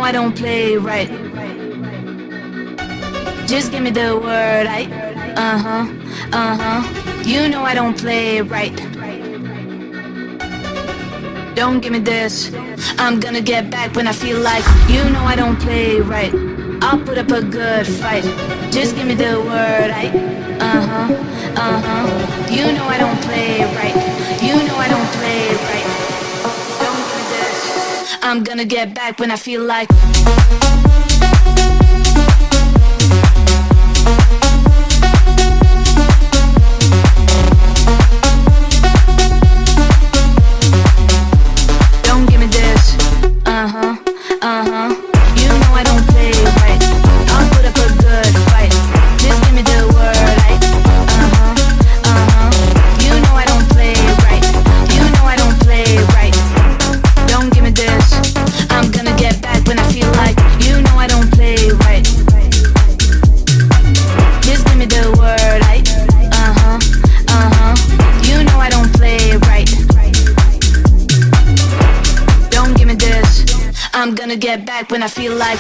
I don't play right. Just give me the word, you know I don't play right. Don't give me this, I'm gonna get back when I feel like. You know I don't play right, I'll put up a good fight. Just give me the word, you know I don't play right. You know I don't play right. Don't give me this, I'm gonna get back when I feel like. You know I don't play right, I'll put up a good fight. Just give me the word, you know I don't play right. You know I don't play right. Don't give me this, I'm gonna get back when I feel like. You know I don't play right. Just give me the word, you know I don't play right. Don't give me this, I'm gonna get back when I feel like.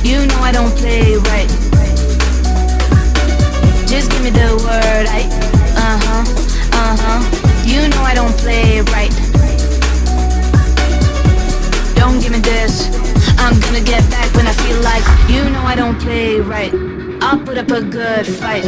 You know I don't play right. Just give me the word, you know I don't play right. Don't give me this, I'm gonna get back when I feel like. You know I don't play right, I'll put up a good fight.